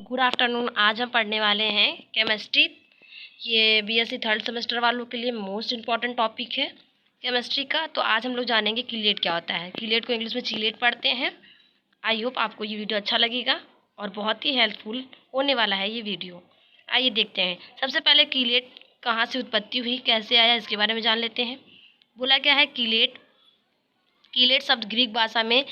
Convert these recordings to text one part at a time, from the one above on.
Good afternoon. आज हम पढ़ने वाले हैं केमिस्ट्री। ये बीएससी थर्ड सेमेस्टर वालों के लिए मोस्ट इम्पॉर्टेंट टॉपिक है केमिस्ट्री का। तो आज हम लोग जानेंगे कीलेट क्या होता है। कीलेट को इंग्लिश में चीलेट पढ़ते हैं। आई होप आपको ये वीडियो अच्छा लगेगा और बहुत ही हेल्पफुल होने वाला है ये वीडियो। आइए देखते हैं। सबसे पहले कीलेट कहाँ से उत्पत्ति हुई, कैसे आया, इसके बारे में जान लेते हैं। बोला क्या है, कीलेट कीलेट शब्द ग्रीक भाषा में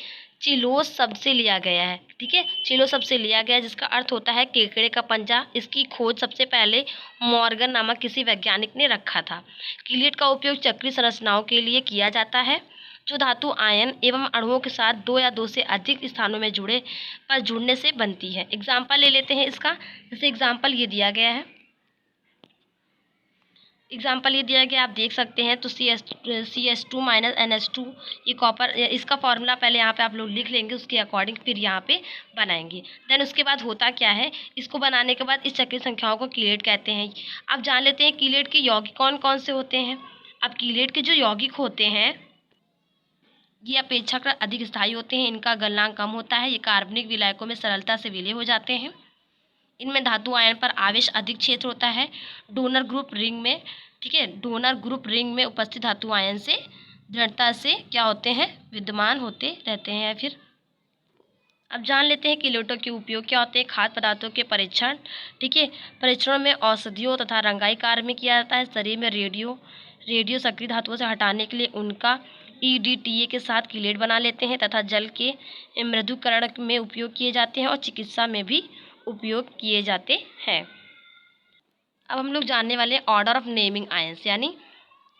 चिलोस शब्द से लिया गया है। ठीक है, चिलोस शब्द से लिया गया है, जिसका अर्थ होता है केकड़े का पंजा। इसकी खोज सबसे पहले मॉर्गन नामक किसी वैज्ञानिक ने रखा था। कीलेट का उपयोग चक्रीय संरचनाओं के लिए किया जाता है, जो धातु आयन एवं अणुओं के साथ दो या दो से अधिक स्थानों में जुड़ने से बनती है। एग्जाम्पल ले लेते हैं इसका। जैसे एग्जाम्पल ये दिया गया है, आप देख सकते हैं। तो CH2 माइनस NH2, ये कॉपर, इसका फॉर्मूला पहले यहाँ पे आप लोग लिख लेंगे, उसके अकॉर्डिंग फिर यहाँ पे बनाएंगे। देन उसके बाद होता क्या है, इसको बनाने के बाद इस चक्रीय संख्याओं को कीलेट कहते हैं। अब जान लेते हैं कीलेट के यौगिक कौन कौन से होते हैं। अब कीलेट के जो यौगिक होते हैं ये अपेक्षाकृत अधिक स्थायी होते हैं। इनका गलनांक कम होता है। ये कार्बनिक विलायकों में सरलता से विलय हो जाते हैं। इनमें धातु आयन पर आवेश अधिक क्षेत्र होता है। डोनर ग्रुप रिंग में, ठीक है, डोनर ग्रुप रिंग में उपस्थित धातु आयन से दृढ़ता से क्या होते हैं, विद्यमान होते रहते हैं। फिर अब जान लेते हैं कीलेटों के उपयोग क्या होते हैं। खाद्य पदार्थों के परीक्षण, ठीक है, परीक्षणों में औषधियों तथा रंगाई कार्य में किया जाता है। शरीर में रेडियो सक्रिय धातुओं से हटाने के लिए उनका EDTA के साथ कीलेट बना लेते हैं तथा जल के मृदुकरण में उपयोग किए जाते हैं और चिकित्सा में भी उपयोग किए जाते हैं। अब हम लोग जानने वाले हैं ऑर्डर ऑफ नेमिंग आयंस, यानी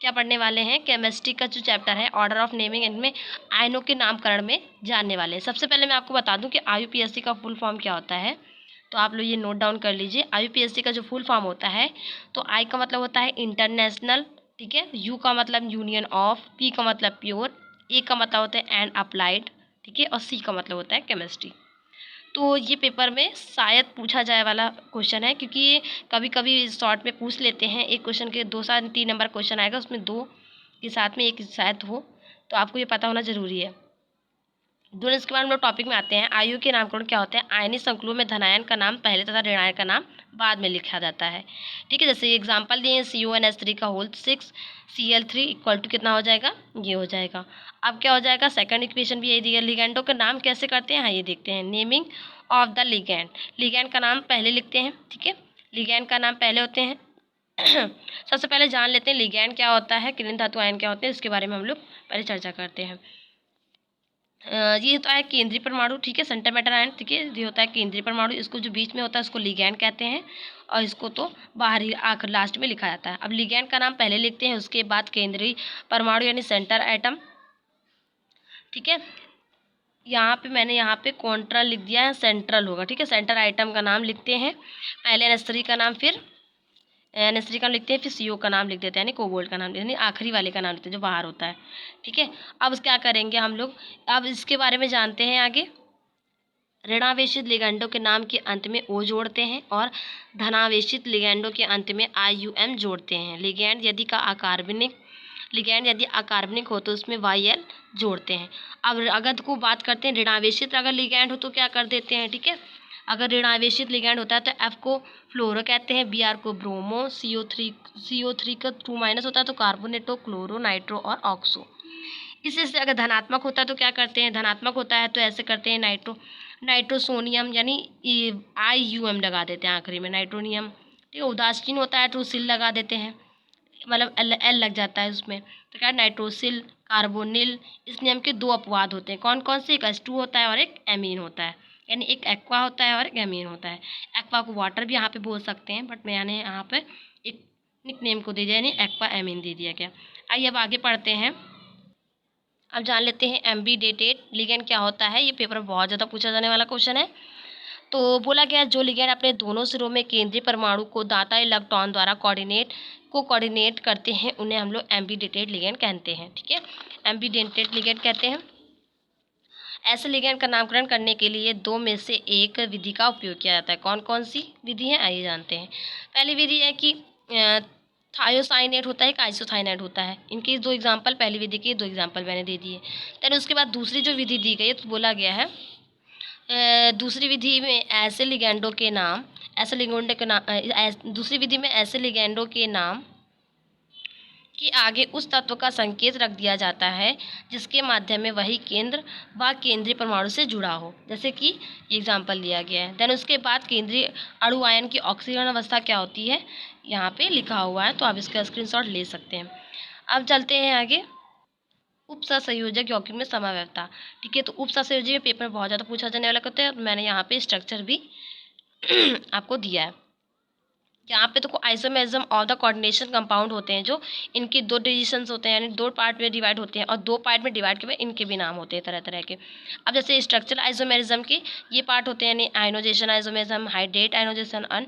क्या पढ़ने वाले हैं, केमिस्ट्री का जो चैप्टर है ऑर्डर ऑफ नेमिंग, इनमें आयनों के नामकरण में जानने वाले हैं। सबसे पहले मैं आपको बता दूं कि IUPAC का फुल फॉर्म क्या होता है। तो आप लोग ये नोट डाउन कर लीजिए। IUPAC का जो फुल फॉर्म होता है, तो I का मतलब होता है इंटरनेशनल, ठीक है, U का मतलब यूनियन ऑफ, P का मतलब प्योर, A का मतलब होता है एंड अप्लाइड, ठीक है, और C का मतलब होता है केमिस्ट्री। तो ये पेपर में शायद पूछा जाए वाला क्वेश्चन है, क्योंकि ये कभी कभी शॉर्ट में पूछ लेते हैं। एक क्वेश्चन के 2 से 3 नंबर क्वेश्चन आएगा, उसमें 2 के साथ में एक शायद हो, तो आपको ये पता होना जरूरी है। दोनों इसके बाद हम लोग टॉपिक में आते हैं। आयु के नामकरण क्या होते हैं। आयनी संकुलों में धनायन का नाम पहले तथा ऋणायन का नाम बाद में लिखा जाता है। ठीक है, जैसे एग्जाम्पल दिए CONH3 का होल 6 Cl3 इक्वल टू कितना हो जाएगा, ये हो जाएगा। अब क्या हो जाएगा, सेकंड इक्वेशन भी यही दी है। लिगेंडों का नाम कैसे करते हैं, हाँ ये देखते हैं। Naming of the ligand, ligand का नाम पहले लिखते हैं, ठीक है, लिगेंड का नाम पहले होते हैं। सबसे पहले जान लेते हैं लिगेंड क्या होता है, किरण धातु आयन क्या होते हैं, इसके बारे में हम लोग पहले चर्चा करते हैं। ये होता है केंद्रीय परमाणु, ठीक है, सेंटर मैटर आयन, ठीक है, ये होता है केंद्रीय परमाणु। इसको जो बीच में होता है उसको लिगैंड कहते हैं, और इसको तो बाहरी आखिर लास्ट में लिखा जाता है। अब लिगैंड का नाम पहले लिखते हैं, उसके बाद केंद्रीय परमाणु यानी सेंटर एटम, ठीक है। मैंने यहाँ पे कॉन्ट्रा लिख दिया है, सेंट्रल होगा, ठीक है। सेंटर आइटम का नाम लिखते हैं पहले, NH3 का नाम, फिर NH3 का लिखते हैं, फिर CO का नाम लिख देते हैं, यानी कोबाल्ट का नाम, यानी आखिरी वाले का नाम लिखते हैं जो बाहर होता है, ठीक है। अब क्या करेंगे हम लोग, अब इसके बारे में जानते हैं आगे। ऋणावेशित लिगेंडों के नाम के अंत में O जोड़ते हैं और धनावेशित लिगेंडों के अंत में IUM जोड़ते हैं। लिगेंड यदि अकार्बनिक हो तो उसमें YL जोड़ते हैं। अब अगर को बात करते हैं, ऋणावेशित अगर लिगेंड हो तो क्या कर देते हैं, ठीक है। अगर ऋणावेशित लिगेंड होता है तो F को फ्लोरो कहते हैं, Br को ब्रोमो, CO3 का 2- होता है तो कार्बोनेटो, क्लोरो, नाइट्रो और ऑक्सो। इसी से अगर धनात्मक होता है तो क्या करते हैं, धनात्मक होता है तो ऐसे करते हैं, नाइट्रोसोनियम यानी IUM लगा देते हैं आखिरी में, नाइट्रोनियम, ठीक है। उदासीन होता है तो सिल लगा देते हैं, मतलब L लग जाता है उसमें, तो क्या नाइट्रोसिल, कार्बोनिल। इस नियम के 2 अपवाद होते हैं, कौन कौन से, एक H2 होता है और एक एमीन होता है, यानी एक एक्वा होता है और एक एमीन होता है। एक्वा को वाटर भी यहाँ पे बोल सकते हैं, बट मैंने यहाँ पे एक निक नेम को दे दिया, यानी एक्वा एमीन दे दिया गया। आइए अब आगे पढ़ते हैं। अब जान लेते हैं एम्बीडेटेड लिगेंड क्या होता है। ये पेपर में बहुत ज़्यादा पूछा जाने वाला क्वेश्चन है। तो बोला गया जो लिगेंड अपने दोनों सिरों में केंद्रीय परमाणु को दाता इलेक्ट्रॉन द्वारा कोऑर्डिनेट करते हैं, उन्हें हम लोग एम्बीडेटेड लिगेंड कहते हैं, ठीक है, एम्बीडेटेड लिगेंड कहते हैं। ऐसे लिगेंड का नामकरण करने के लिए 2 में से एक विधि का उपयोग किया जाता है। कौन कौन सी विधि है, आइए जानते हैं। पहली विधि है कि थायोसाइनेट होता है, एक आइसोसाइनेट होता है। इनके 2 एग्जाम्पल, पहली विधि के 2 एग्जाम्पल मैंने दे दिए। देन उसके बाद दूसरी जो विधि दी गई है तो बोला गया है दूसरी विधि में ऐसे लिगैंडों के नाम दूसरी विधि में ऐसे लिगैंडों के नाम कि आगे उस तत्व का संकेत रख दिया जाता है जिसके माध्यम में वही केंद्र व केंद्रीय परमाणु से जुड़ा हो, जैसे कि एग्जाम्पल दिया गया है। देन उसके बाद केंद्रीय अणु आयन की ऑक्सीकरण अवस्था क्या होती है यहाँ पे लिखा हुआ है, तो आप इसका स्क्रीनशॉट ले सकते हैं। अब चलते हैं आगे, उपसंयोजक यौगिक में समव्यवस्था। ठीक है, तो उपसंयोजक में पेपर में बहुत ज़्यादा पूछा जाने वाला होता है, और मैंने यहाँ पे स्ट्रक्चर भी आपको दिया है। यहाँ पे तो isomerism of the coordination compound होते हैं, जो इनके दो डिविजन्स होते हैं, यानी दो पार्ट में डिवाइड होते हैं, और दो पार्ट में डिवाइड के बाद इनके भी नाम होते हैं तरह तरह के। अब जैसे स्ट्रक्चरल आइसोमेरिज्म के ये पार्ट होते हैं, यानी आयनोजेशन आइसोमेरिज्म, हाइड्रेट आयनोजेशन एंड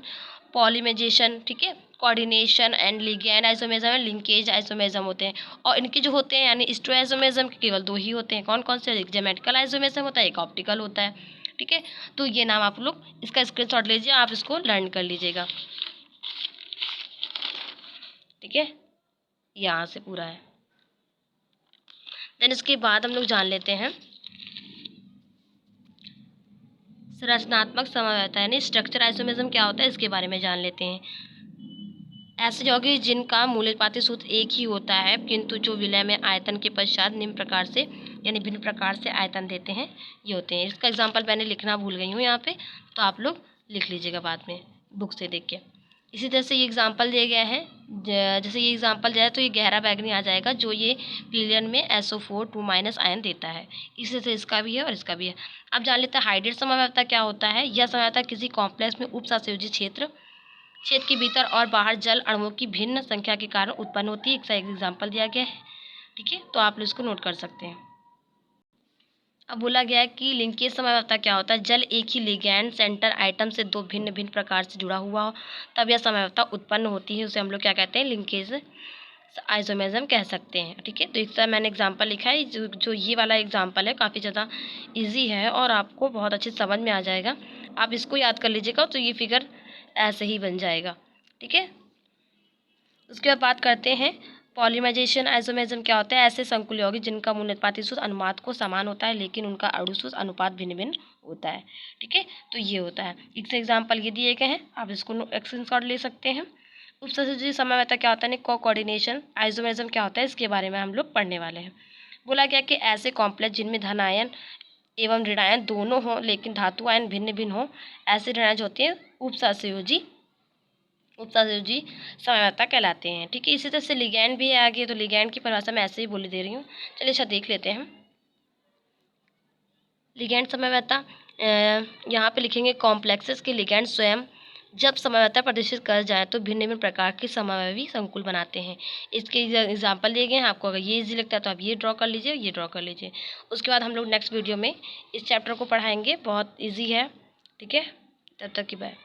पॉलीमराइजेशन, ठीक है, coordination and ligand isomerism and linkage isomerism होते हैं। और इनके जो होते हैं यानी स्टोआइसोमेरिज्म के केवल दो ही होते हैं। कौन कौन से? एक ज्योमेट्रिकल आइसोमेरिज्म होता है, एक ऑप्टिकल होता है। ठीक है, तो ये नाम आप लोग इसका स्क्रीनशॉट लीजिए, आप इसको लर्न कर लीजिएगा। ठीक है, यहाँ से पूरा है। देन इसके बाद हम लोग जान लेते हैं संरचनात्मक समव्यवस्था यानी स्ट्रक्चर आइसोमेरिज्म क्या होता है, इसके बारे में जान लेते हैं। ऐसे यौगिक जिनका मूलोत्पाती सूत्र एक ही होता है, किंतु जो विलय में आयतन के पश्चात निम्न प्रकार से यानी भिन्न प्रकार से आयतन देते हैं, ये होते हैं। इसका एग्जाम्पल मैंने लिखना भूल गई हूँ यहाँ पे, तो आप लोग लिख लीजिएगा बाद में बुक से देख के। इसी तरह से ये एग्जाम्पल दिए गए हैं, जैसे ये एग्जाम्पल दिया है तो ये गहरा बैगनी आ जाएगा, जो ये विलयन में SO4 2- आयन देता है। इसी से इसका भी है और इसका भी है। अब जान लेते हैं हाइड्रेट समव्यवस्था क्या होता है। यह समव्यवस्था किसी कॉम्प्लेक्स में उपसंयोजी क्षेत्र के भीतर और बाहर जल अणुओं की भिन्न संख्या के कारण उत्पन्न होती है। एक एग्जाम्पल दिया गया है, ठीक है, तो आप लोग इसको नोट कर सकते हैं। अब बोला गया है कि लिंकेज समव्यवस्था क्या होता है। जल एक ही लिगैंड सेंटर आइटम से दो भिन्न भिन्न प्रकार से जुड़ा हुआ हो तब यह समव्यवस्था उत्पन्न होती है, उसे हम लोग क्या कहते हैं, लिंकेज आइसोमेरिज्म कह सकते हैं। ठीक है, तो इसका मैंने एग्जांपल लिखा है, जो ये वाला एग्जांपल है काफ़ी ज़्यादा इजी है और आपको बहुत अच्छे समझ में आ जाएगा। आप इसको याद कर लीजिएगा तो ये फिगर ऐसे ही बन जाएगा। ठीक है, उसके बाद बात करते हैं पॉलीमराइजेशन आइसोमेरिज्म क्या होता है। ऐसे संकुल यौगिक जिनका मूलोत्पाती सूत्र अनुपात को समान होता है लेकिन उनका अणु सूत्र अनुपात भिन्न भिन्न होता है। ठीक है, तो ये होता है। इससे एग्जाम्पल ये दिए गए हैं, आप इसको स्क्रीनशॉट ले सकते हैं। उपसंयोजी समव्यवस्था क्या होता है, कोऑर्डिनेशन आइसोमेरिज्म क्या होता है, इसके बारे में हम लोग पढ़ने वाले हैं। बोला गया कि ऐसे कॉम्प्लेक्स जिनमें धन आयन एवं ऋण आयन दोनों हों लेकिन धातु आयन भिन्न भिन्न हों, ऐसे ऋण आयन जो होते हैं उपसंयोजी समव्यवस्था कहलाते हैं। ठीक है, इसी तरह से लिगैंड भी है आगे, तो लिगैंड की परिभाषा मैं ऐसे ही बोली दे रही हूँ। चलिए अच्छा देख लेते हैं लिगैंड समव्यवस्था। यहाँ पे लिखेंगे कॉम्प्लेक्सेस के लिगैंड स्वयं जब समव्यवस्था प्रदर्शित कर जाए तो भिन्न भिन्न प्रकार के समव्ययी संकुल बनाते हैं। इसके एग्जाम्पल दिए गए हैं। आपको अगर ये इजी लगता है तो आप ये ड्रॉ कर लीजिए, ये ड्रॉ कर लीजिए। उसके बाद हम लोग नेक्स्ट वीडियो में इस चैप्टर को पढ़ाएंगे, बहुत ईजी है। ठीक है, तब तक की बाय।